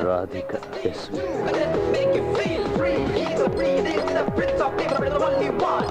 Radhika SV. Make you feel free. He's a breathing, the prince of paper, but the only one.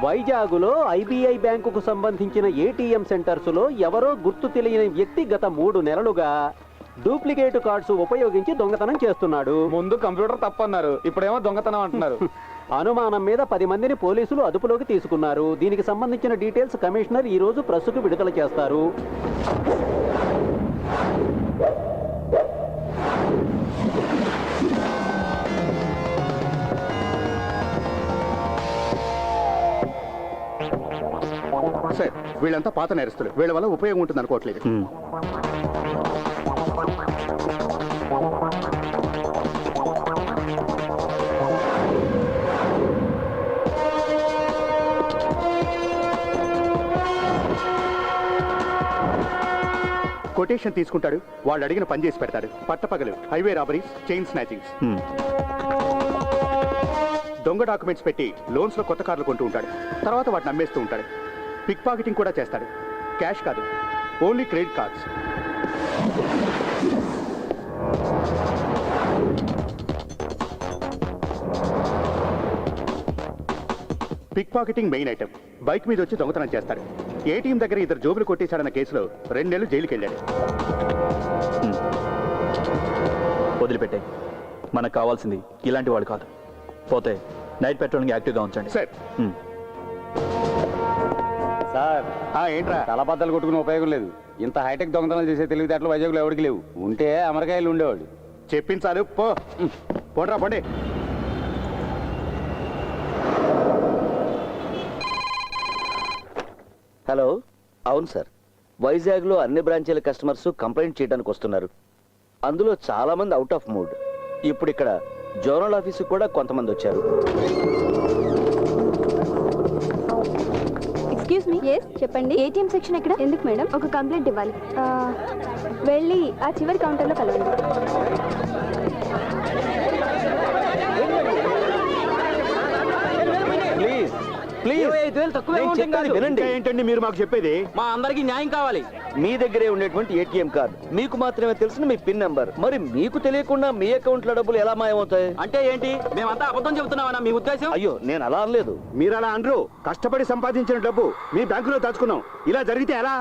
వైజాగులో IBI బ్యాంకుకు సంబంధించిన ATM సెంటర్స్లో ఎవరో గుర్తు తెలియని వ్యక్తి గత 3 నెలలుగా డూప్లికేట్ కార్డ్స్ ఉపయోగించి దొంగతనం చేస్తున్నాడు. ముందు కంప్యూటర్ తప్పన్నారు, ఇప్పుడేమో దొంగతనం అంటున్నారు. అనుమానం మీద 10 మందిని పోలీసులు అదుపులోకి తీసుకున్నారు. దీనికి సంబంధించిన డీటెయిల్స్ కమిషనర్ ఈ రోజు ప్రెస్కు విడుదల చేస్తారు. సార్, వీళ్ళంతా పాత నేరస్తులు. వీళ్ళ వల్ల ఉపయోగం ఉంటుంది అనుకోవట్లేదు. కొటేషన్ తీసుకుంటాడు, వాళ్ళు అడిగిన పని చేసి పెడతాడు. పట్టపగలు హైవే రాబరీస్, చైన్ స్నాచింగ్స్. దొంగ డాక్యుమెంట్స్ పెట్టి లోన్స్ లో కొత్త కార్లు కొంటూ ఉంటాడు. తర్వాత వాటిని అమ్మేస్తూ ఉంటాడు. పిక్ పాకెటింగ్ కూడా చేస్తాడు. క్యాష్ కాదు, only credit cards. Pick pocketing main item. Bike మీద వచ్చి దొంగతనం చేస్తాడు. ఏటీఎం దగ్గర 2 జోబులు కొట్టేశాడన్న కేసులో 2 నెలలు జైలుకి వెళ్ళాడు. వదిలిపెట్టే, మనకు కావాల్సింది ఇలాంటి వాడు కాదు. పోతే నైట్ పెట్రోలింగ్ యాక్టివ్గా ఉంచండి. సార్. సార్, ఏంట్రా? తలబద్దలు కొట్టుకునే ఉపయోగం లేదు. ఇంత హైటెక్ దొంగతనాలు చేసే తెలివితేటలు వైజాగ్లో ఎవరికి లేవు. ఉంటే అమెరికాయలు ఉండేవాడు. చెప్పించాలు, పోండ్రా పోండి. హలో, అవును సార్. వైజాగ్లో అన్ని బ్రాంచీల కస్టమర్స్ కంప్లైంట్ చేయడానికి వస్తున్నారు. అందులో చాలా మంది అవుట్ ఆఫ్ మూడ్. ఇప్పుడు ఇక్కడ జోనల్ ఆఫీసు కూడా కొంతమంది వచ్చారు. ఎక్స్క్యూజ్ మీ చెప్పండి ఏటీఎం సెక్షన్ ఎక్కడ ఎందుకు మేడం ఒక కంప్లైంట్ ఇవ్వాలి వెళ్ళి ఆ చివరి కౌంటర్లో కలవండి ప్లీజ్ ప్లీజ్ వినండి. ఏంటండి మీరు మాకు చెప్పేది? మా అందరికి న్యాయం కావాలి. మీ దగ్గరే ఉండేటువంటి ఏటీఎం కార్డు మీకు మాత్రమే తెలిసిన మీ పిన్ నంబర్, మరి మీకు తెలియకుండా మీ అకౌంట్ లో డబ్బులు ఎలా మాయమవుతాయి? అంటే ఏంటి, మేమంతా అబద్ధం చెబుతున్నామన్నా మీ ఉద్దేశం? అయ్యో నేను అలా అనలేదు. మీరు అలా అనరు. కష్టపడి సంపాదించిన డబ్బు మీ బ్యాంకులో దాచుకున్నాం. ఇలా జరిగితే ఎలా?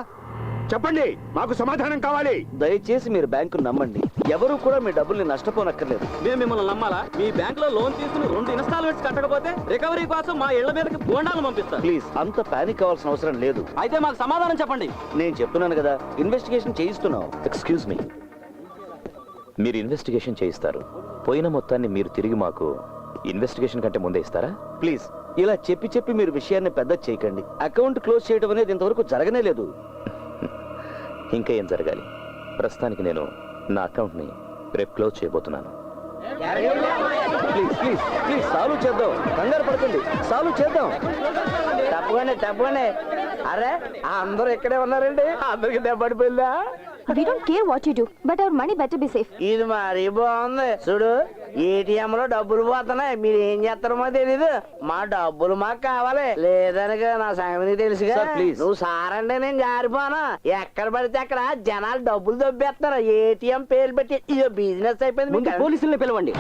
చెప్పండి, మాకు సమాధానం కావాలి. దయచేసి మీరు బ్యాంకు నమ్మండి. ఎవరు కూడా మీ డబ్బుల్ని నష్టపోనక్కర్లేదు. మేము మిమ్మల్ని నమ్మాలా? మీ బ్యాంక్ లో లోన్ తీసుకుని 2 ఇన్స్టాల్మెంట్స్ కట్టకపోతే రికవరీ కోసం మా ఇళ్ల మీదకి బోండాలు పంపిస్తారు. ప్లీజ్ అంత పానిక్ అవ్వాల్సిన అవసరం లేదు. అయితే మాకు సమాధానం చెప్పండి. నేను చెప్తున్నాను కదా, ఇన్వెస్టిగేషన్ చేయిస్తున్నాం. ఎక్స్క్యూజ్ మీ, మీరు ఇన్వెస్టిగేషన్ చేయిస్తారు, పోయిన మొత్తాన్ని మీరు తిరిగి మాకు ఇన్వెస్టిగేషన్ కంటే ముందే ఇస్తారా? ప్లీజ్ ఇలా చెప్పి చెప్పి మీరు విషయాన్ని పెద్ద చేయకండి. అకౌంట్ క్లోజ్ చేయడం అనేది ఇంతవరకు జరగనే లేదు. ఇంకా ఏం జరగాలి? ప్రస్తుతానికి నేను నా అకౌంట్ని రేపు క్లోజ్ చేయబోతున్నాను. ప్లీజ్ ప్లీజ్ ప్లీజ్ సాల్వ్ చేద్దాం. కంగారు పడకండి, సాల్వ్ చేద్దాం. తప్పగానే అరే అందరూ ఇక్కడే ఉన్నారండి. అందరికి దెబ్బడిపోయిందా? We don't care what you do, but our money better be safe. ఇది మరీ బాగుంది. చూడు, ఏటీఎం లో డబ్బులు పోతున్నాయి, మీరు ఏం చేస్తారో తెలీదు. మా డబ్బులు మాకు కావాలి, లేదనగా నా సంగతి తెలుసుగా. నువ్వు సారంటే నేను జారిపోనా. ఎక్కడ పడితే అక్కడ జనాలు డబ్బులు దొబ్బేస్తున్నారు. ఏటీఎం పేరు పెట్టి ఇదో బిజినెస్ అయిపోయింది. పోలీసుల్ని పిలవండి.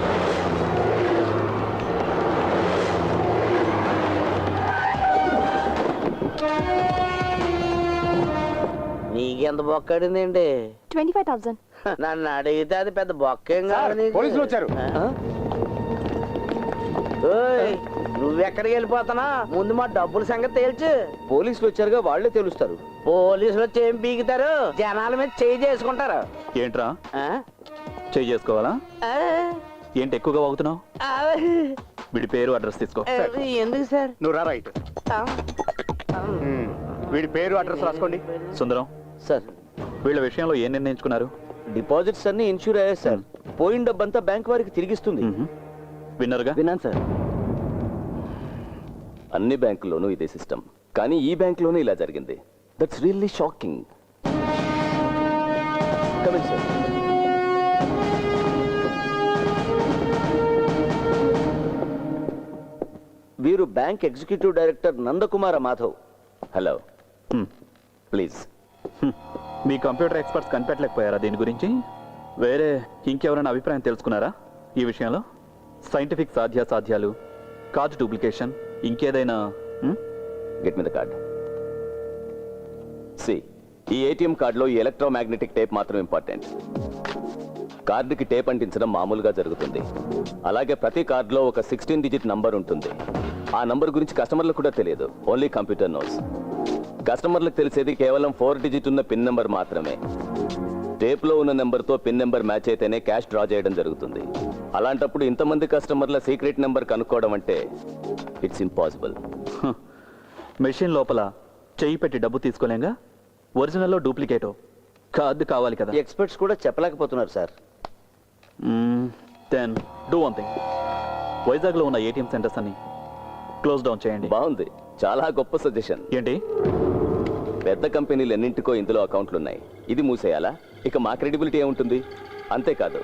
నీకెంత బొక్కడిందండి? 25,000. నన్ను అడిగితే అది పెద్ద బొక్కేం కాదు. పోలీసులు వచ్చారు. ఓయ్, నువ్వెక్కడికి వెళ్ళిపోతానా? ముందు మా డబ్బుల సంగతి తేల్చు. పోలీసులు వచ్చారుగా, వాళ్ళే తెలుస్తారు. పోలీసులు వచ్చి ఏం పీకుతారు? జనాల మీద చేయి చేసుకుంటారు. ఏంట్రా ఆ? చెయ్యి చేసుకోవాలా? ఆ? ఏంటి ఎక్కువగా వాగుతున్నావు? ఆ? వీడి పేరు అడ్రస్ తీసుకో. ఎందుకు సార్? నువ్వు రా రైట్. ఆ? వీడి పేరు అడ్రస్ రాసుకోండి. సుందరం సార్, వీళ్ళ విషయంలో ఏం నిర్ణయించుకున్నారు? డిపాజిట్స్ అన్ని ఇన్సూర్ అయ్యాయి సార్. పోయిన డబ్బంతా బ్యాంక్ వారికి తిరిగిస్తుంది. విన్నరుగా? విన్నాను సార్. అన్ని బ్యాంకుల్లోనూ ఇదే సిస్టమ్, కానీ ఈ బ్యాంకులోనూ ఇలా జరిగింది. That's really shocking. Coming sir. వీరు bank executive director Nandakumara Madhav. Hello, please. మీ కంప్యూటర్ ఎక్స్పర్ట్స్ కనిపెట్టలేకపోయారా దీని గురించి? వేరే ఇంకెవరైనా అభిప్రాయం తెలుసుకున్నారా ఈ విషయంలో? సైంటిఫిక్ సాధ్యాసాధ్యాలు, కార్డు డూప్లికేషన్, ఇంకేదైనా? Get me the card. See, ఈ ఏటీఎం కార్డులో ఈ ఎలక్ట్రోమాగ్నెటిక్ టేప్ మాత్రం ఇంపార్టెంట్. కార్డుకి టేప్ అంటించడం మామూలుగా జరుగుతుంది. అలాగే ప్రతి కార్డులో ఒక 16 డిజిట్ నంబర్ ఉంటుంది. ఆ నంబర్ గురించి కస్టమర్లకు కూడా తెలియదు, ఓన్లీ కంప్యూటర్ నోస్. కస్టమర్లకు తెలిసేది కేవలం 4 డిజిట్ ఉన్న పిన్ నెంబర్ మాత్రమే. టేప్లో ఉన్న నెంబర్తో పిన్ నెంబర్ మ్యాచ్ అయితేనే క్యాష్ డ్రా చేయడం జరుగుతుంది. అలాంటప్పుడు ఇంతమంది కస్టమర్ల సీక్రెట్ నెంబర్ కనుక్కోవడం అంటే ఇట్స్ ఇంపాసిబుల్. మెషిన్ లోపల చెయ్యి పెట్టి డబ్బు తీసుకోలేంగా, ఒరిజినల్లో డూప్లికేటో కార్డు కావాలి కదా. ఎక్స్పర్ట్స్ కూడా చెప్పలేకపోతున్నారు sir. Then do one thing, వైజాగ్లో ఉన్న ఏటీఎం సెంటర్స్ అన్ని క్లోజ్ డౌన్ చేయండి. బాగుంది, చాలా గొప్ప సజెషన్. ఏంటి? పెద్ద కంపెనీలు ఎన్నింటికో ఇందులో అకౌంట్లు ఉన్నాయి. ఇది మూసేయాలా? ఇక మా క్రెడిబిలిటీ ఏముంటుంది? అంతేకాదు,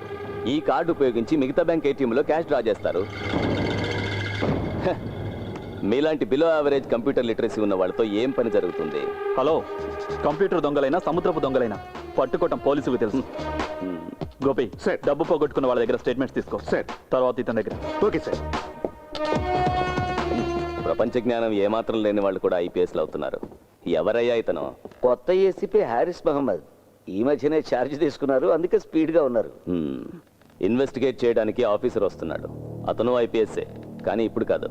ఈ కార్డు ఉపయోగించి మిగతా బ్యాంక్ ఏటీఎంలో క్యాష్ డ్రా చేస్తారు. మీలాంటి బిలో యావరేజ్ కంప్యూటర్ లిటరసీ ఉన్న వాళ్ళతో ఏం పని జరుగుతుంది? హలో, కంప్యూటర్ దొంగలైనా సముద్రపు దొంగలైనా పట్టుకోవటం పోలీసులకు తెలుసు. గోపి, సార్. డబ్బు పోగొట్టుకున్న వాళ్ళ దగ్గర స్టేట్మెంట్స్ తీసుకో. సార్. తర్వాత ఇతని దగ్గర. Okay sir. ప్రపంచ జ్ఞానం ఏమాత్రం లేని వాళ్ళు కూడా ఐపీఎస్లు అవుతున్నారు. ఎవరయ్యా ఇతను? కొత్త ఏసీపీ హారిస్ మహమ్మద్. ఈ మధ్యనే ఛార్జ్ తీసుకున్నారు, అందుకే స్పీడ్గా ఉన్నారు. ఇన్వెస్టిగేట్ చేయడానికి ఆఫీసర్ వస్తున్నాడు. అతను ఐపీఎస్ఏ, కానీ ఇప్పుడు కాదు.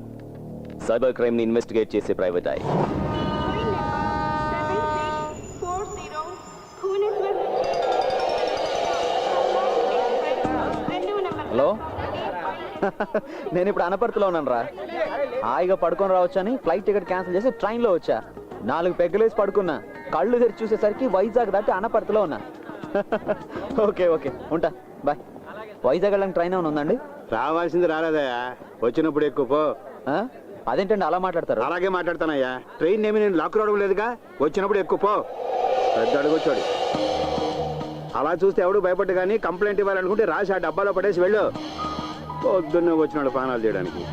సైబర్ క్రైమ్ ని ఇన్వెస్టిగేట్ చేసే ప్రైవేట్ ఐ. హలో, నేను ఇప్పుడు అనపర్తిలో ఉన్నాను రా. హాయిగా పడుకొని రావచ్చు అని ఫ్లైట్ టికెట్ క్యాన్సిల్ చేసి ట్రైన్లో వచ్చా. 4 పెగ్గలేసి పడుకున్నా. కళ్ళు తెరిచి చూసేసరికి వైజాగ్ దాటి అనపర్తిలో ఉన్నా. ఓకే ఓకే, ఉంటా, బాయ్. వైజాగ్ వెళ్ళడానికి ట్రైన్ ఏమైనా ఉందండి? రావాల్సింది రాలేదయా, వచ్చినప్పుడు ఎక్కువ. ఆ? అదేంటండి అలా మాట్లాడతారు? అలాగే మాట్లాడతానయ్యా. ట్రైన్ ఏమి నేను లాక్ రావడం లేదుగా, వచ్చినప్పుడు ఎక్కువ పో. పెద్ద అడుగొచ్చాడు. అలా చూస్తే ఎవడు భయపడ్డు, కానీ కంప్లైంట్ ఇవ్వాలనుకుంటే రాసి ఆ డబ్బాలో పడేసి వెళ్ళు. పొద్దున్నే వచ్చినాడు పానాలు చేయడానికి.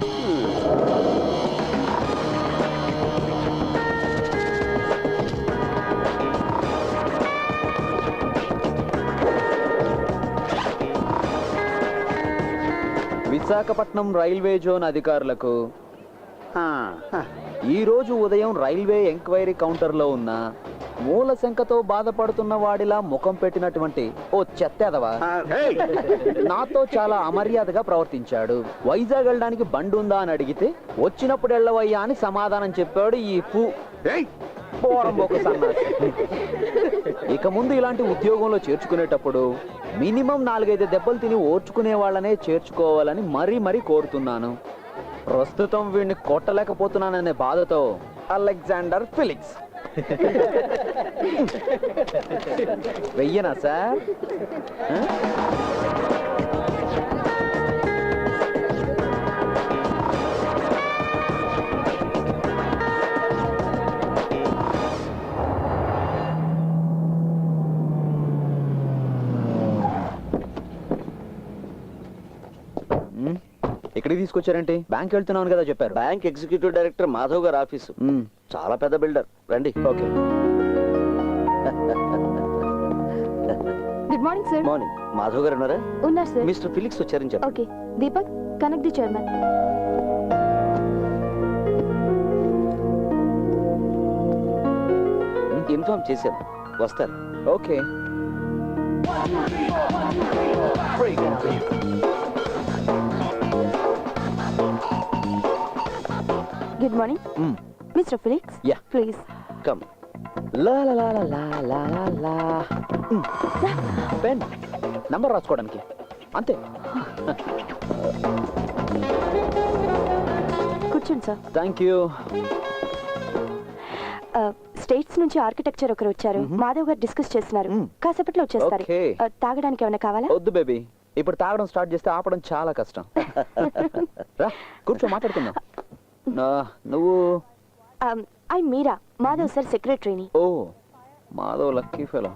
విశాఖపట్నం రైల్వే జోన్ అధికారులకు ఆ, ఈ రోజు ఉదయం రైల్వే ఎంక్వైరీ కౌంటర్లో ఉన్న మూల శంకతో బాధపడుతున్న వాడిలా ముఖం పెట్టినటువంటి ఓ చెత్తెదవా ఏయ్! నాతో చాలా అమర్యాదగా ప్రవర్తించాడు. వైజాగ్ వెళ్ళడానికి బండి ఉందా అని అడిగితే వచ్చినప్పుడు వెళ్ళవయ్యా అని సమాధానం చెప్పాడు ఈ ఏయ్! పోరంబోకు సన్నాసి. ఇక ముందు ఇలాంటి ఉద్యోగంలో చేర్చుకునేటప్పుడు మినిమం 4-5 దెబ్బలు తిని ఓర్చుకునే వాళ్ళనే చేర్చుకోవాలని మరీ కోరుతున్నాను. ప్రస్తుతం వీడిని కొట్టలేకపోతున్నాననే బాధతో అలెగ్జాండర్ ఫిలిక్స్. వెయ్యనా సార్? ఇక్కడికి తీసుకొచ్చారంటే? బ్యాంక్ వెళ్తున్నాను కదా చెప్పారు. బ్యాంక్ ఎగ్జిక్యూటివ్ డైరెక్టర్ మాధవ్ గారి ఆఫీసు. చాలా పెద్ద బిల్డర్. రండి. Okay. Good morning sir. Morning. Madhav garu ఉన్నారా? ఉన్నారు సార్. మిస్టర్ ఫిలిక్స్ వచ్చారని చెప్పండి. Okay. Deepak, connect the chairman. Inform చేశాను, వస్తారు. Okay. Good morning mister Felix. Yeah. Please come. లా లా లా లా లా లా లా. పెన్ నంబర్ రాసుకోవడానికి అంతే. కూర్చోండి సార్. Thank you. స్టేట్స్ నుంచి ఆర్కిటెక్చర్ ఒకరు వచ్చారు. మాధవ్ గారు డిస్కస్ చేస్తున్నారు. కాసేపట్లో వచ్చేస్తారు. Okay. తాగడానికి ఏమైనా కావాలా? వద్దు బేబీ, ఇప్పుడు తాగడం స్టార్ట్ చేస్తే ఆపడం చాలా కష్టం. రా కూర్చో, మాట్లాడుకుందాం. నువ్వు? ఐ మీరా, మాధవ్ సార్ సెక్రటరీని. Oh, Madhav lucky fellow.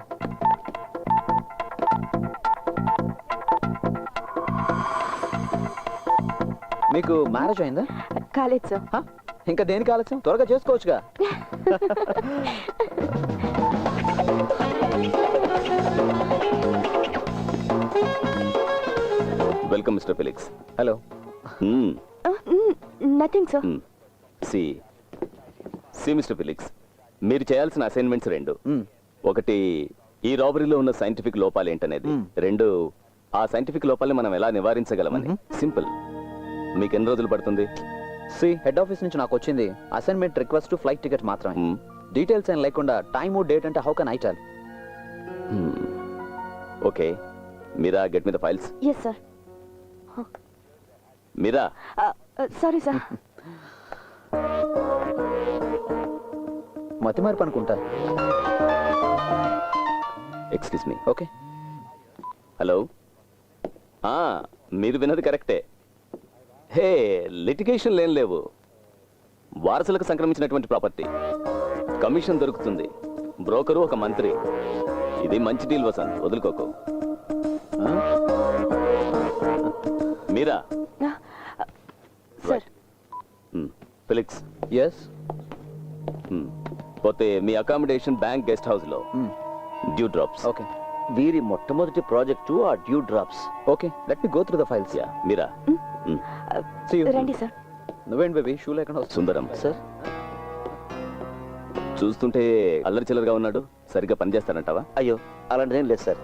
మీకు మ్యారేజ్ అయిందా? కాలేదు సార్. హ? ఇంకా దేనికి ఆలస్యం? త్వరగా చేసుకోవచ్చుగా. Welcome mister Felix. Hello. Nothing sir. See mister Felix, మీరు చేయాల్సిన అసైన్మెంట్స్ 2. ఒకటి, ఈ రాబరీలో ఉన్న సైంటిఫిక్ లోపాలు ఏంటనేది. 2, ఆ సైంటిఫిక్ లోపాలని మనం ఎలా నివారించగలమని. సింపుల్. మీకు ఎన్ని రోజులు పడుతుంది? హెడ్ ఆఫీస్ నుంచి నాకు వచ్చింది assignment request to flight ticket మాత్రమే. డీటెయిల్స్ ఏం లేకుండా టైము డేట్ అంటే how can I tell? Okay, Meera get me the files. Yes sir. Meera. Sorry sir. మతి మార్పు అనుకుంటా. Excuse me. ఓకే. హలో. మీరు విన్నది కరెక్టే. హే, లిటిగేషన్ ఏం లేవు. వారసులకు సంక్రమించినటువంటి ప్రాపర్టీ. కమిషన్ దొరుకుతుంది. బ్రోకరు ఒక మంత్రి. ఇది మంచి డీల్ వసంత్, వదులుకోకు. మీరా. సార్. ఫిలిక్స్. ఎస్. పోతే మీ అకామిడేషన్ బ్యాంక్ గెస్ట్ హౌస్ లో డ్యూ డ్రాప్స్. ఓకే. వీరి మొట్టమొదటి ప్రాజెక్టు ఆ due drops. Okay, let me go through the files. Yeah, Meera. See you. రండి సార్. నువ్వేంటి బేబీ, షూ లేకుండా వస్తుంది. సుందరం సార్, చూస్తుంటే అల్లరి చిల్లరగా ఉన్నాడు. సరిగ్గా పనిచేస్తానంటావా? అయ్యో అలాంటిదేం లేదు సార్.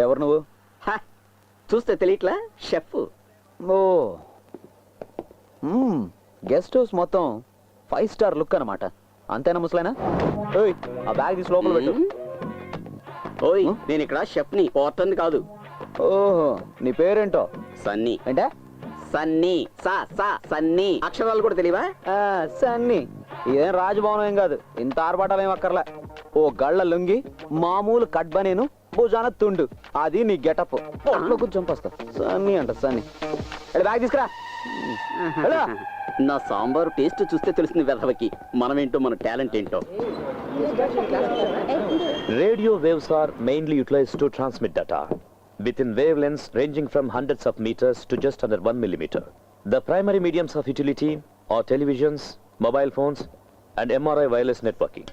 ఎవరు నువ్వు? చూస్తే తెలియట్లా షెఫ్. ఓ గెస్ట్ హౌస్ మొత్తం 5 స్టార్ లుక్ అన్నమాట. అంతేనా ముసలైనా? ఓయ్ ఆ బ్యాగ్ తీసి లోపల పెట్టు. ఓయ్ నేను ఇక్కడ షెఫ్ని, పోర్టర్ని కాదు. ఓహో నీ పేరేంటో? సన్నీ. అంటే సన్నీ. సన్నీ. అక్షరాలు కూడా తెలియవా? సన్నీ. ఇదేం రాజభవనం ఏం కాదు, ఇంత ఆర్భాటాలు ఏం అక్కర్లే. ఓ గళ్ళ లుంగి, మామూలు కట్ బనేను, భుజాన తుండు, అది నీ గెటప్. పొట్లో కూర్చొని చంపేస్తా. సన్నీ అంట సన్నీ. బ్యాగ్ తీసుకురా. వెళ్ళు. నా సాంబారు టేస్ట్ చూస్తే తెలిసింది వెధవకి మనమేంటో, మన టాలెంట్ ఏంటో. Radio waves are mainly utilized to transmit data within wavelengths ranging from hundreds of meters to just under 1 millimeter. The primary mediums of utility are televisions, mobile phones, and MRI wireless networking.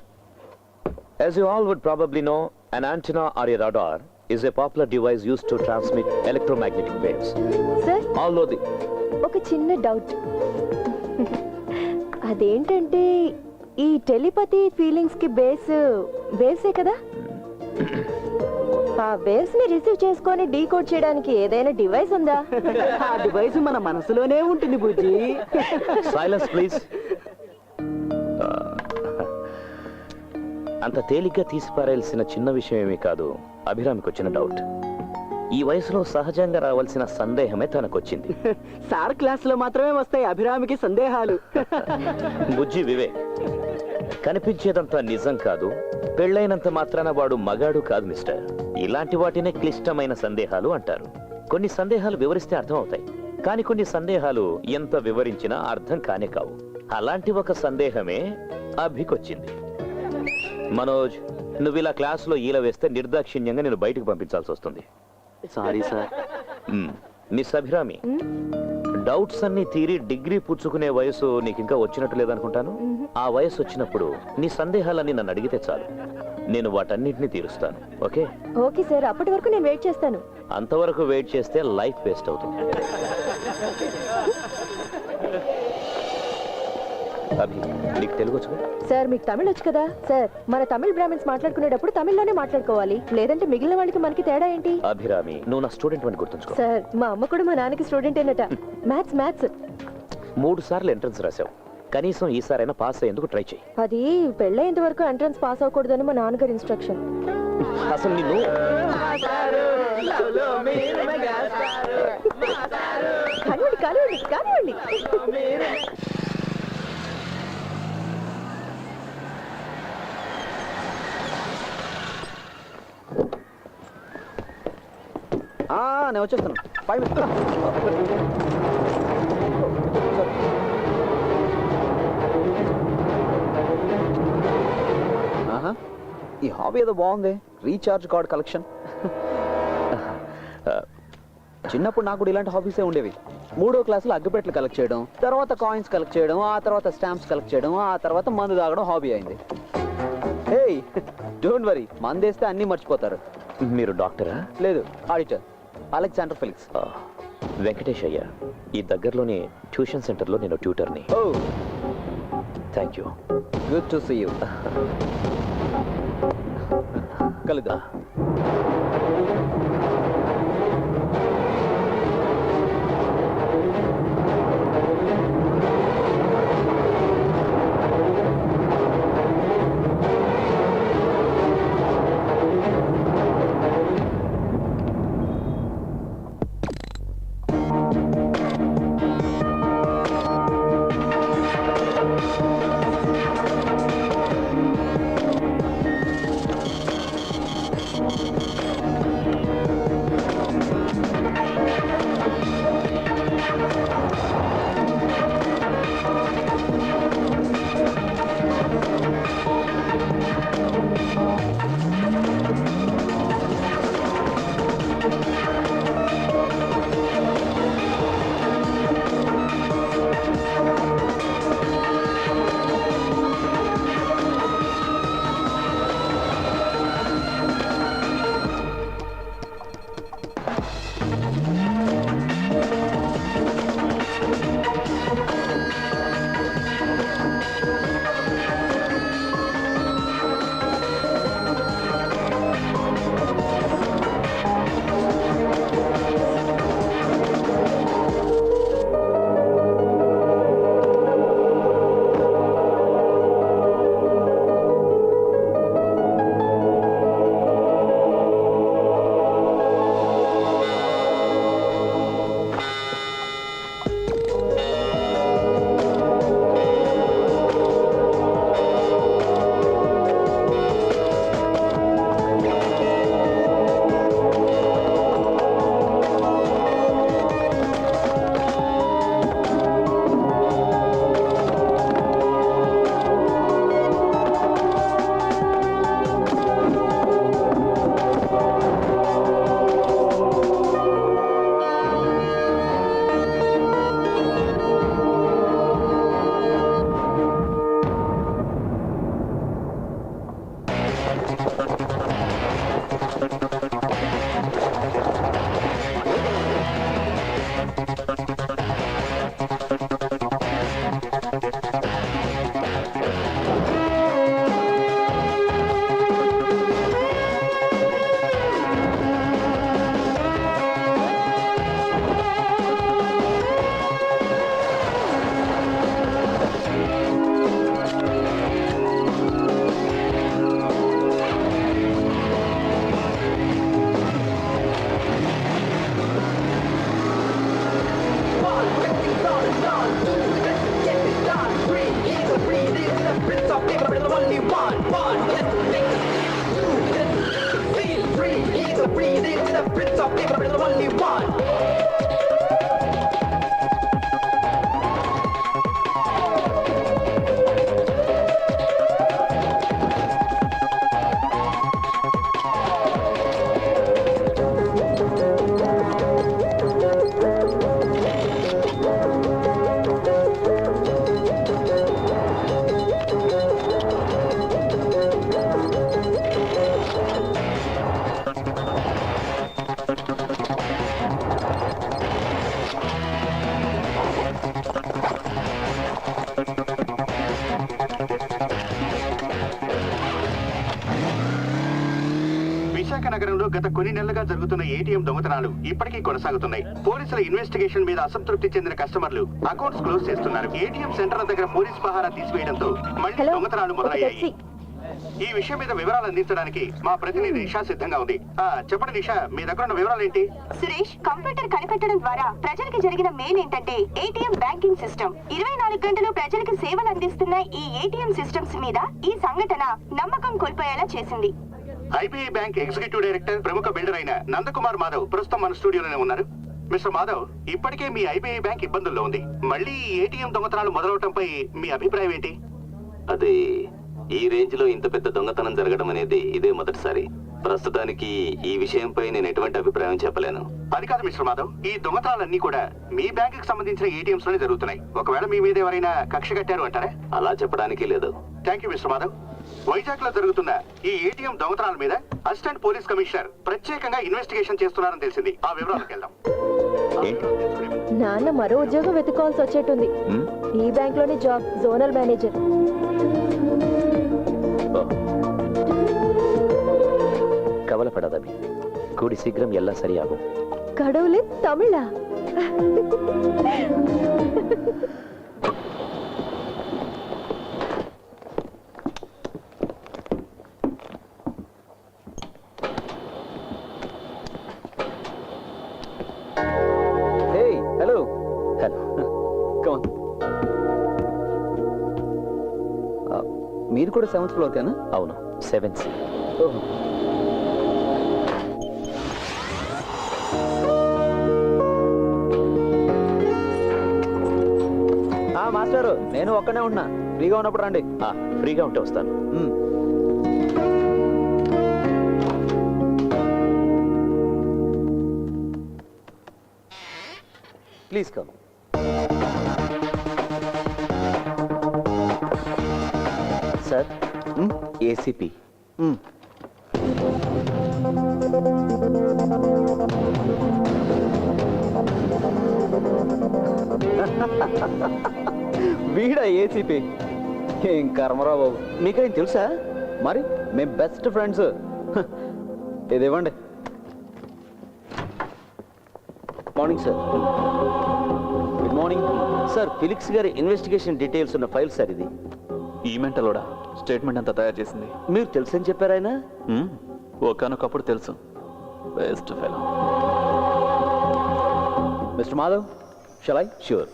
As you all would probably know, an antenna or a radar is a popular device used to transmit electromagnetic waves. Sir Although the ఒక చిన్న doubt. అదేంటంటే ఈ telepathy feelings కి వేవ్సే కదా? ఆ waves ని receive చేసుకొని decode చేయడానికి ఏదైనా డివైస్ ఉందా? ఆ డివైస్ మన మనసులోనే ఉంటుంది బుజ్జి. silence please. అంత తేలిగ్గా తీసిపారేయాల్సిన చిన్న విషయం ఏమీ కాదు అభిరామికి వచ్చిన డౌట్. ఈ వయసులో సహజంగా రావాల్సిన సందేహమే తనకొచ్చింది. సార్ క్లాస్ లో మాత్రమే వస్తాయి అభిరామికి సందేహాలు. బుజ్జి వివేక్, కనిపించేదంతా నిజం కాదు, పెళ్ళైనంత మాత్రాన వాడు మగాడు కాదు మిస్టర్. ఇలాంటి వాటినే క్లిష్టమైన సందేహాలు అంటారు. కొన్ని సందేహాలు వివరిస్తే అర్థం అవుతాయి, కానీ కొన్ని సందేహాలు ఎంత వివరించినా అర్థం కానే కావు. అలాంటి ఒక సందేహమే అభికొచ్చింది. మనోజ్, నువ్వు ఇలా క్లాసులో ఈల వేస్తే నిర్దాక్షిణ్యంగా నేను బయటకు పంపించాల్సి వస్తుంది. Sorry sir. Miss Abhirami, doubts అన్ని తీరి డిగ్రీ పుచ్చుకునే వయసు నీకు ఇంకా వచ్చినట్టు లేదనుకుంటాను. ఆ వయసు వచ్చినప్పుడు నీ సందేహాలన్నీ నన్ను అడిగితే చాలు, నేను వాటన్నిటిని తీరుస్తాను. ఓకే? ఓకే సార్, అప్పటి వరకు నేను వెయిట్ చేస్తాను. అంతవరకు వెయిట్ చేస్తే లైఫ్ వేస్ట్ అవుతుంది. అభి, నీకు తెలుగు వచ్చుగా? సార్ మీకు తమిళ్ వచ్చు కదా? సార్ మన తమిళ్ బ్రాహ్మిన్స్ మాట్లాడుకునేటప్పుడు తమిళ్లోనే మాట్లాడుకోవాలి, లేదంటే మిగిలిన వాళ్ళకి మనకి తేడా ఏంటి? అభిరామి, నువ్వు నా స్టూడెంట్ అని గుర్తుంచుకో. సార్ మా అమ్మ కూడా మా నాన్నకి స్టూడెంట్ ఏనట. మ్యాథ్స్ 3 సార్లు ఎంట్రన్స్ రాసావు, కనీసం ఈసారైనా పాస్ అయ్యేందుకు ట్రై చేయి. అది పెళ్ళయ్యేంత వరకు ఎంట్రన్స్ పాస్ అవ్వకూడదని మా నాన్నగారి ఇన్స్ట్రక్షన్. అసలు నిన్ను కానివ్వండి. నేను వచ్చేస్తాను. 5 minutes. ఆహా, ఈ హాబీ ఏదో బాగుంది, రీఛార్జ్ కార్డ్ కలెక్షన్. చిన్నప్పుడు నాకు కూడా ఇలాంటి హాబీసే ఉండేవి. 3వ క్లాసులో అగ్గిపెట్లు కలెక్ట్ చేయడం, తర్వాత కాయిన్స్ కలెక్ట్ చేయడం, ఆ తర్వాత స్టాంప్స్ కలెక్ట్ చేయడం, ఆ తర్వాత మందు తాగడం హాబీ అయింది. హే డోంట్ వరీ, మందేస్తే అన్నీ మర్చిపోతారు. మీరు డాక్టరా? లేదు, ఆడిటర్ అలెగ్జాండర్ ఫెలిక్స్. వెంకటేష్ అయ్యా, ఈ దగ్గరలోని ట్యూషన్ సెంటర్లో నేను ట్యూటర్ని. Oh thank you. Good to see you. కలుద్దాం. prince of paper, but the only one. Visakha నగరంలో గత కొన్ని నెలలుగా జరుగుతున్న ఏటీఎం దొంగతనాలు ఇప్పటికీ కొనసాగుతున్నాయి. పోలీసుల ఇన్వెస్టిగేషన్ మీద అసంతృప్తి చెందిన కస్టమర్లు అకౌంట్స్ క్లోజ్ చేస్తున్నారు. ఏటీఎం సెంటర్ల దగ్గర పోలీస్ పహారా తీసివేయడంతో మళ్ళీ దొంగతనాలు మొదలయ్యాయి. ఈ విషయం మీద వివరాలు అందించడానికి మా ప్రతినిధి నిషా సిద్ధంగా ఉంది. చెప్పండి నిషా, మీ దగ్గర ఉన్న వివరాలు ఏంటి? సురేష్, కంప్యూటర్ కనిపెట్టడం ద్వారా ప్రజలకు జరిగిన మెయిన్ ఏంటంటే ఏటీఎం బ్యాంకింగ్ సిస్టమ్. 24 గంటలు ప్రజలకు సేవలు అందిస్తున్న ఈ ఏటీఎం సిస్టమ్స్ మీద ఈ సంఘటన నమ్మకం కోల్పోయేలా చేసింది. ఐబీఐ బ్యాంక్ ఎగ్జిక్యూటివ్ డైరెక్టర్, ప్రముఖ బిల్డర్ అయిన నందకుమార్ మాధవ్ ప్రస్తుతం మన స్టూడియోలోనే ఉన్నారు. మిస్టర్ మాధవ్, ఇప్పటికే మీ ఐబీఐ బ్యాంక్ ఇబ్బందుల్లో ఉంది. మళ్ళీ ఏటీఎం దొంగతనాలు మొదలవటంపై మీ అభిప్రాయం ఏంటి? అదే, ఈ రేంజ్ లో ఇంత పెద్ద దొంగతనం జరగడం అనేది ఇదే మొదటిసారి. ప్రస్తుతానికి ఈ విషయంపై నేను ఎటువంటి అభిప్రాయం చెప్పలేను. అది కాదు మిస్టర్ మాధవ్, ఈ దొంగతనాలన్నీ కూడా మీ బ్యాంక్ కి సంబంధించిన ఏటీఎంస్ లోనే జరుగుతున్నాయి. ఒకవేళ మీ మీద ఎవరైనా కక్ష కట్టారు అంటారా? అలా చెప్పడానికి లేదు. Thank you mister Madhav. Vizag లో జరుగుతున్న ఈ ఏటీఎం దొంగతనాల మీద అసిస్టెంట్ పోలీస్ కమిషనర్ ప్రత్యేకంగా ఇన్వెస్టిగేషన్ చేస్తున్నారని తెలిసింది. ఆ వివరాలకు వెళ్దాం. నాన్న మరో ఉద్యోగం వెతుక్కోవాల్సి వచ్చేట్టుంది. ఈ బ్యాంక్ లోని జాబ్, జోనల్ మేనేజర్. கவலைப்படாதபி, கூடி சீக்கிரம் எல்லாம் சரியாகும். கடவுளே, தமிழா? Hey, hello. Hello. Come on. మీరు కూడా 7th ఫ్లోర్ కేనా? అవును, 7C. మాస్టారు, నేను ఒక్కనే ఉంటున్నా. ఫ్రీగా ఉన్నప్పుడు రండి. ఫ్రీగా ఉంటే వస్తాను. Please come. Sir, ACP. వీడా ఏసీపీ? ఏం కర్మరా బాబు, మీకేం తెలుసా? మరి మేము బెస్ట్ ఫ్రెండ్స్. ఇది ఇవ్వండి. Morning sir. Good morning sir, Felix గారి ఇన్వెస్టిగేషన్ డీటెయిల్స్ ఉన్న ఫైల్ సార్ ఇది. ఈ మెంటలోడా స్టేట్మెంట్ అంతా తయారు చేసింది? మీరు తెలుసని చెప్పారు ఆయన? ఒకనొకప్పుడు తెలుసు. Best fellow. Mister Madhav, shall I? Sure.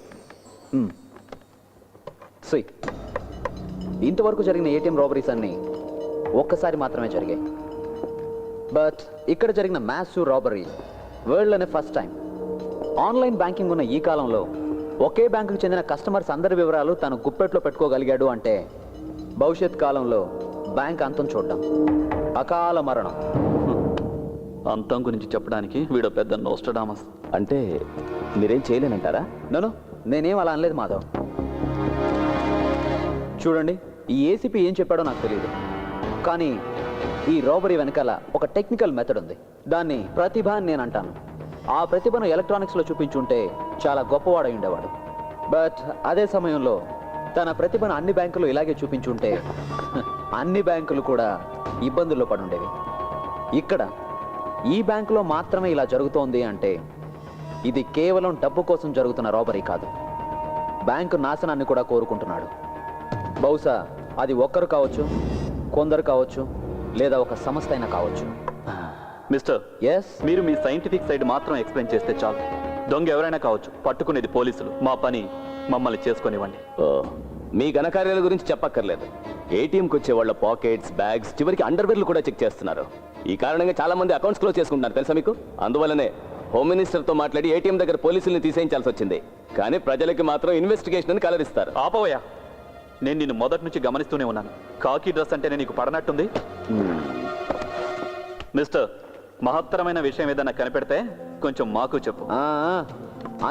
ఇంతవరకు జరిగిన ఏటీఎం రాబరీస్ అన్ని ఒక్కసారి మాత్రమే జరిగాయి. బట్ ఇక్కడ జరిగిన మ్యాసివ్ రాబరీ వరల్డ్లోనే ఫస్ట్ టైం. ఆన్లైన్ బ్యాంకింగ్ ఉన్న ఈ కాలంలో ఒకే బ్యాంకుకు చెందిన కస్టమర్స్ అందరి వివరాలు తను గుప్పెట్లో పెట్టుకోగలిగాడు అంటే భవిష్యత్ కాలంలో బ్యాంక్ అంతం చూడడం, అకాల మరణం. అంతం గురించి చెప్పడానికి వీడో పెద్ద నోస్టడామస్. అంటే మీరేం చేయలేనంటారా? నో, నేనేం అలా అనలేదు మాధవ్. చూడండి, ఈ ఏసీపీ ఏం చెప్పాడో నాకు తెలియదు, కానీ ఈ రాబరీ వెనకాల ఒక టెక్నికల్ మెథడ్ ఉంది. దాన్ని ప్రతిభ అని నేను అంటాను. ఆ ప్రతిభను ఎలక్ట్రానిక్స్లో చూపించుంటే చాలా గొప్పవాడై ఉండేవాడు. బట్ అదే సమయంలో తన ప్రతిభను అన్ని బ్యాంకులు ఇలాగే చూపించుంటే అన్ని బ్యాంకులు కూడా ఇబ్బందుల్లో పడి ఉండేవి. ఇక్కడ ఈ బ్యాంకులో మాత్రమే ఇలా జరుగుతోంది అంటే ఇది కేవలం డబ్బు కోసం జరుగుతున్న రాబరీ కాదు, బ్యాంకు నాశనాన్ని కూడా కోరుకుంటున్నాడు. బహుశా అది ఒక్కరు కావచ్చు, కొందరు కావచ్చు, లేదా ఒక సంస్థ అయినా కావచ్చు. మిస్టర్, ఎస్, మీరు మీ సైంటిఫిక్ సైడ్ మాత్రం ఎక్స్ప్లెయిన్ చేస్తే చాలు. దొంగ ఎవరైనా కావచ్చు, పట్టుకునేది పోలీసులు. మా పని మమ్మల్ని చేసుకొనివ్వండి. మీ ఘనకార్యాల గురించి చెప్పక్కర్లేదు. ఏటీఎంకి వచ్చే వాళ్ళ పాకెట్స్, బ్యాగ్స్, చివరికి అండర్వేర్లు కూడా చెక్ చేస్తున్నారు. ఈ కారణంగా చాలా మంది అకౌంట్స్ క్లోజ్ చేసుకుంటున్నారు తెలుసా మీకు. అందువల్లనే హోమ్ మినిస్టర్తో మాట్లాడి ఏటీఎం దగ్గర పోలీసుల్ని తీసేయించాల్సి వచ్చింది. కానీ ప్రజలకి మాత్రం ఇన్వెస్టిగేషన్ అని కలరిస్తారు. ఆపవయ్యా, నేను నిన్ను మొదటి నుంచి గమనిస్తూనే ఉన్నాను. కాకి డ్రెస్ అంటేనే నీకు పడనట్టుంది. మిస్టర్, మహత్తరమైన విషయం ఏదైనా కనిపెడితే కొంచెం మాకు చెప్పు.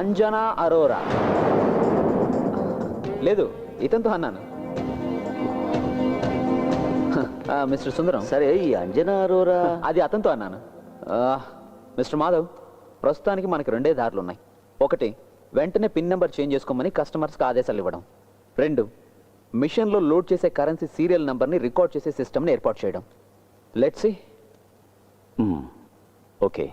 అంజనా అరోరా. లేదు, ఇతనితో అన్నాను. మిస్టర్ సుందరం. సరే, ఈ అంజనా అరోరా అది అతనితో అన్నాను. మిస్టర్ మాధవ్, ప్రస్తుతానికి మనకి 2 దారులు ఉన్నాయి. 1, వెంటనే పిన్ నెంబర్ చేంజ్ చేసుకోమని కస్టమర్స్కి ఆదేశాలు ఇవ్వడం. 2, మిషన్లో లోడ్ చేసే కరెన్సీ సీరియల్ నెంబర్ని రికార్డ్ చేసే సిస్టమ్ని ఏర్పాటు చేయడం. Let's see. ఓకే.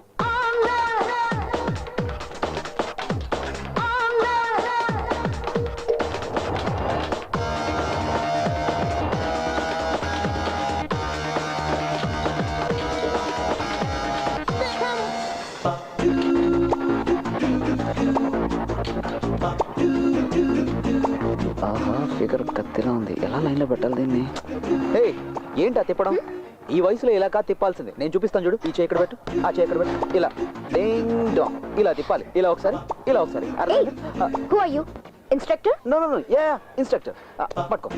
ఆహా, ఫిగర్ కత్తిలా ఉంది. ఎలా లైన్లో పెట్టాలి దీన్ని? ఏంటా తిప్పడం? ఈ వయసులో ఇలా కాదు తిప్పాల్సింది. నేను చూపిస్తాను చూడు. ఈ చేయి పెట్టు, ఆ చేయి పెట్టు. ఇలా డింగ్ డాంగ్ ఇలా తిప్పాలి. ఇలా ఒకసారి, ఇలా ఒకసారి. Instructor? No no no, ya instructor. పట్టుకో.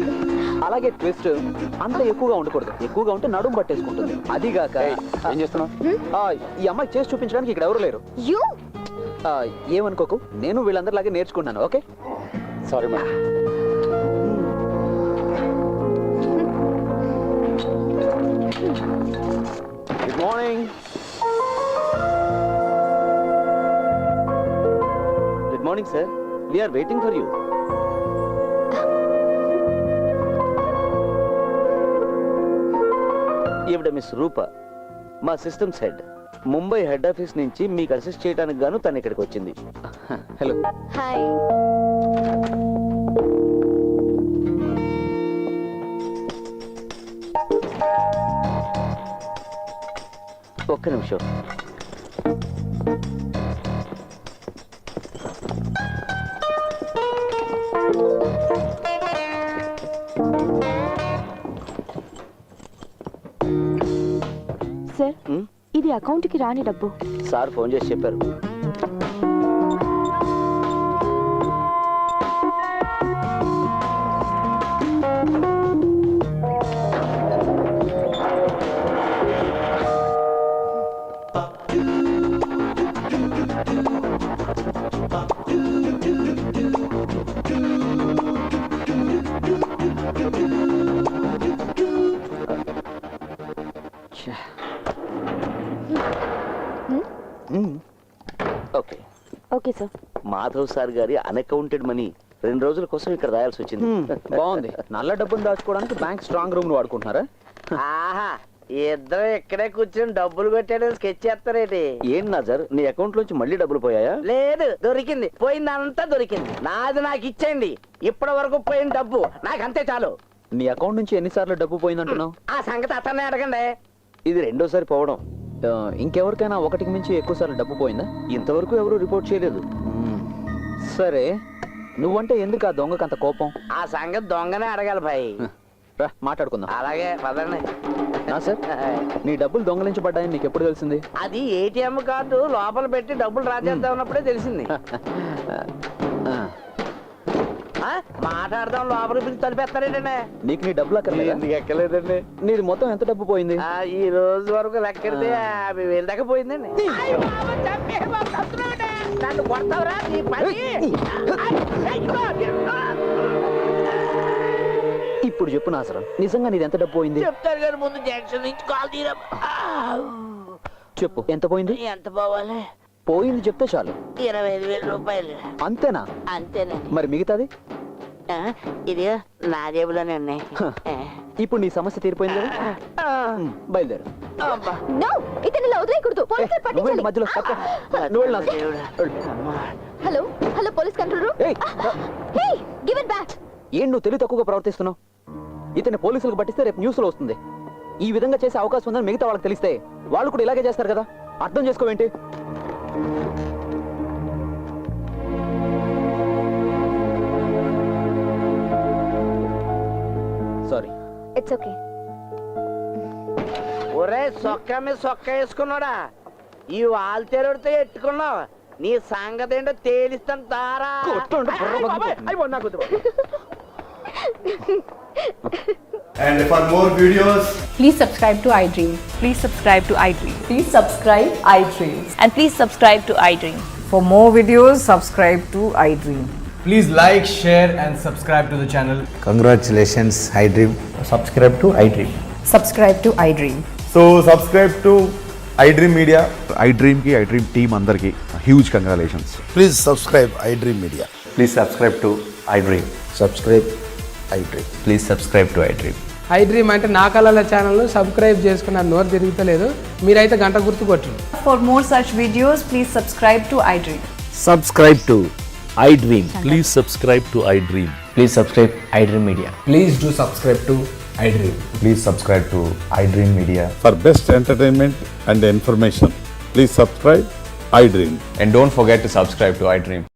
అలాగే ట్విస్ట్ అంత ఎక్కువగా ఉండకూడదు. ఎక్కువగా ఉంటే నడుము పట్టేసుకుంటుంది. అదిగాక ఏం చేస్తున్నావు? ఈ అమ్మాయి చేసి చూపించడానికి ఇక్కడ ఎవరు లేరు. ఏమనుకోకు, నేను వీళ్ళందరిలాగే నేర్చుకున్నాను. Okay, sorry madam. Good morning. Good morning sir, we are waiting for you. ఈవిడ మిస్ రూప, మా systems head. Mumbai head office నుంచి మీకు అసిస్ట్ చేయడానికి గాను తను ఇక్కడికి వచ్చింది. హలో. హాయ్. ఒక్క నిమిషం. సార్, ఇది అకౌంట్కి రాని డబ్బు. సార్ ఫోన్ చేసి చెప్పారు. Okay okay sir. Madhav sir గారి అన్అకౌంటెడ్ మనీ 2 రోజుల కోసం ఇక్కడ రాయాల్సి వచ్చింది. బాగుంది. నల్ల డబ్బును దాచుకోవడానికి బ్యాంక్ స్ట్రాంగ్ రూమ్ వాడుకుంటున్నారా? ఆహా, ఇద్దరు ఇక్కడే కూర్చొని డబ్బులు పెట్టాడని స్కెచ్ చేస్తారేటి? ఏం నజర్, నీ అకౌంట్ లోంచి మళ్ళీ డబ్బులు పోయాయా? లేదు, దొరికింది. పోయిందంతా దొరికింది. నాది నాకు ఇచ్చేయండి. ఇప్పటి వరకు పోయిన డబ్బు నాకు అంతే చాలు. నీ అకౌంట్ నుంచి ఎన్నిసార్లు డబ్బు పోయిందంటున్నావు? ఆ సంగతి అతన్నే అడగండి. ఇది 2వ పోవడం. ఇంకెవరికైనా 1కి మించి ఎక్కువ సార్లు డబ్బు పోయిందా? ఇంతవరకు ఎవరు రిపోర్ట్ చేయలేదు. సరే, నువ్వంటే ఎందుకు ఆ దొంగకు అంత కోపం? ఆ సంగతి దొంగనే అడగాలి భాయ్. రా మాట్లాడుకుందాం. అలాగే పదండి. సార్, నీ డబ్బులు దొంగలించబడ్డాయని నీకు ఎప్పుడు తెలిసింది? అది ఏటీఎం కార్డు లోపల పెట్టి డబ్బులు డ్రా చేద్దాం ఉన్నప్పుడే తెలిసింది. మాట్లాడదాం, లోపల పిలిచి తలిపేస్తారేటండి. నీకు నీ డబ్బులు అక్కర్లేదు? ఎందుకు ఎక్కలేదండి. నీది మొత్తం ఎంత డబ్బు పోయింది? ఈ రోజు వరకు లెక్కెడితే 50,000 దాకా పోయిందండి. నన్ను కొడతావురా నీ పని. ఇప్పుడు చెప్పు నాసరం, నిజంగా నీది ఎంత డబ్బు పోయింది? చెప్తారు కానీ ముందు జంక్షన్ నుంచి కాల్ తీరా. చెప్పు, ఎంత పోయింది? ఎంత పోవాలి? పోయింది చెప్తే చాలు. 25,000 రూపాయలు. అంతేనా? అంతేనండి. మరి మిగతాది? ఇది నా జేబులోనే ఉన్నాయి. ఇప్పుడు నీ సమస్య తీరిపోయింది కదా, బయలుదేరు. నో, ఇతను ఇలా వదిలేయకూడదు. పోలీసులు పట్టించాలి. మధ్యలో hello hello, police control room. Hey, give it back. ఏం నువ్వు తెలివి తక్కువగా ప్రవర్తిస్తున్నావు? ఇతన్ని పోలీసులకు పట్టిస్తే రేపు న్యూస్లో వస్తుంది. ఈ విధంగా చేసే అవకాశం ఉందని మిగతా వాళ్ళకి తెలిస్తే వాళ్ళు కూడా ఇలాగే చేస్తారు కదా. అర్థం చేసుకోవేంటి? సారీ. It's okay. ఒరే సొక్క మీద సొక్క వేసుకున్నాడా ఈ వాల్తేరుడితో ఎట్టుకున్నావు నీ సంగతి ఏంటో తేలిస్తాను తారా And for more videos, Please subscribe to iDream. Please subscribe to iDream. Please subscribe iDream. And please subscribe to iDream. For more videos, subscribe to iDream. please like, share, and subscribe to the channel. Congratulations iDream. Subscribe to iDream. Subscribe to iDream. So, subscribe to iDream Media. iDream కి iDream team అందరికి huge congratulations. Please subscribe iDream Media. Please subscribe to iDream. Subscribe iDream. Please subscribe to iDream. iDream అంటే నా కళల channel subscribe చేసుకున్న నోరు తిరుగుతలేదు మీరైతే గంట గుర్తు కొట్టండి. For more such videos, please subscribe to iDream. Subscribe to iDream. Please subscribe to iDream. Please subscribe iDream Media. Please do subscribe to iDream. Please subscribe to iDream Media. For best entertainment and information, please subscribe iDream. And don't forget to subscribe to iDream.